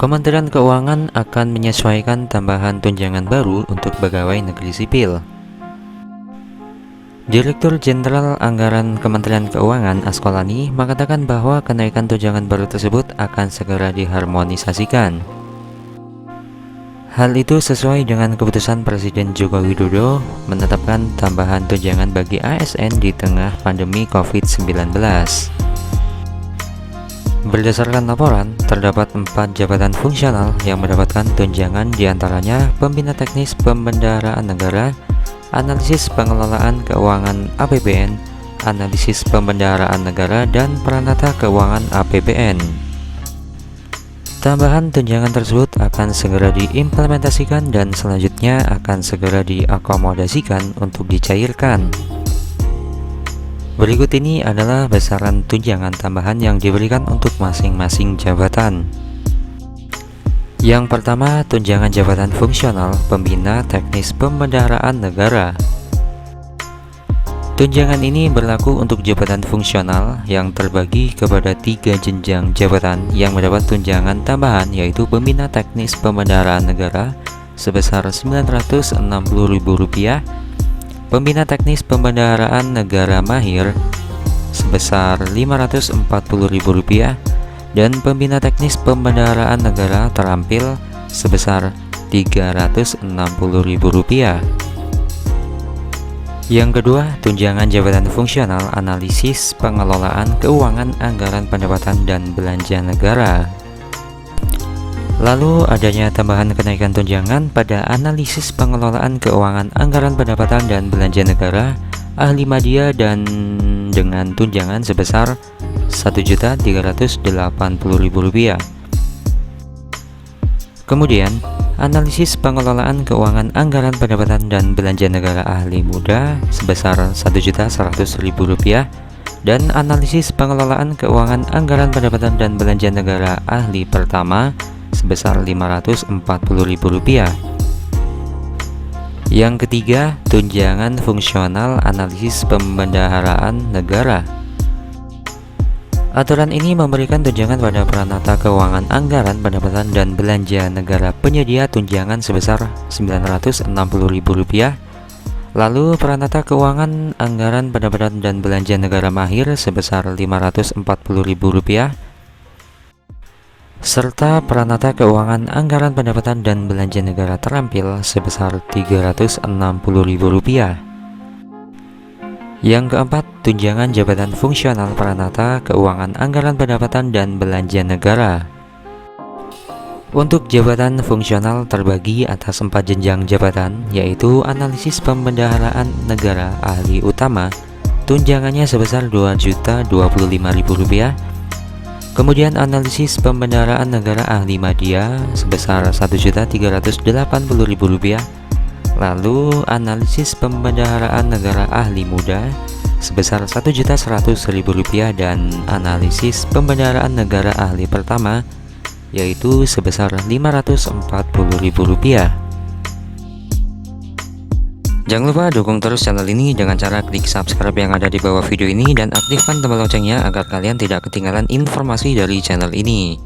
Kementerian Keuangan akan menyesuaikan tambahan tunjangan baru untuk pegawai negeri sipil. Direktur Jenderal Anggaran Kementerian Keuangan Askolani mengatakan bahwa kenaikan tunjangan baru tersebut akan segera diharmonisasikan. Hal itu sesuai dengan keputusan Presiden Joko Widodo menetapkan tambahan tunjangan bagi ASN di tengah pandemi COVID-19. Berdasarkan laporan, terdapat 4 jabatan fungsional yang mendapatkan tunjangan, diantaranya Pembina Teknis Pembendaharaan Negara, Analisis Pengelolaan Keuangan APBN, Analisis Pembendaharaan Negara, dan Peranata Keuangan APBN. Tambahan tunjangan tersebut akan segera diimplementasikan dan selanjutnya akan segera diakomodasikan untuk dicairkan. Berikut ini adalah besaran tunjangan tambahan yang diberikan untuk masing-masing jabatan. Yang pertama, tunjangan jabatan fungsional Pembina Teknis Pembendaharaan Negara. Tunjangan ini berlaku untuk jabatan fungsional yang terbagi kepada 3 jenjang jabatan yang mendapat tunjangan tambahan, yaitu Pembina Teknis Pembendaharaan Negara sebesar Rp960.000, Pembina Teknis Pembendaharaan Negara Mahir sebesar Rp540.000, dan Pembina Teknis Pembendaharaan Negara Terampil sebesar Rp360.000. Yang kedua, tunjangan jabatan fungsional Analisis Pengelolaan Keuangan Anggaran Pendapatan dan Belanja Negara. Lalu adanya tambahan kenaikan tunjangan pada Analisis Pengelolaan Keuangan Anggaran Pendapatan dan Belanja Negara Ahli Madya dan dengan tunjangan sebesar Rp1.380.000. Kemudian, Analisis Pengelolaan Keuangan Anggaran Pendapatan dan Belanja Negara Ahli Muda sebesar Rp1.100.000 dan Analisis Pengelolaan Keuangan Anggaran Pendapatan dan Belanja Negara Ahli Pertama sebesar Rp540.000. Yang ketiga, tunjangan fungsional Analisis Pembendaharaan Negara. Aturan ini memberikan tunjangan pada Peranata Keuangan Anggaran Pendapatan dan Belanja Negara penyedia tunjangan sebesar Rp960.000, lalu Peranata Keuangan Anggaran Pendapatan dan Belanja Negara Mahir sebesar Rp540.000, serta Peranata Keuangan Anggaran Pendapatan dan Belanja Negara Terampil sebesar Rp360.000. Yang keempat, tunjangan jabatan fungsional Peranata Keuangan Anggaran Pendapatan dan Belanja Negara. Untuk jabatan fungsional terbagi atas 4 jenjang jabatan, yaitu Analisis Pembendaharaan Negara Ahli Utama, tunjangannya sebesar Rp2.025.000. Kemudian Analisis Pembendaharaan Negara Ahli Madya sebesar Rp1.380.000, lalu Analisis Pembendaharaan Negara Ahli Muda sebesar Rp1.100.000 dan Analisis Pembendaharaan Negara Ahli Pertama yaitu sebesar Rp540.000. Jangan lupa dukung terus channel ini dengan cara klik subscribe yang ada di bawah video ini dan aktifkan tombol loncengnya agar kalian tidak ketinggalan informasi dari channel ini.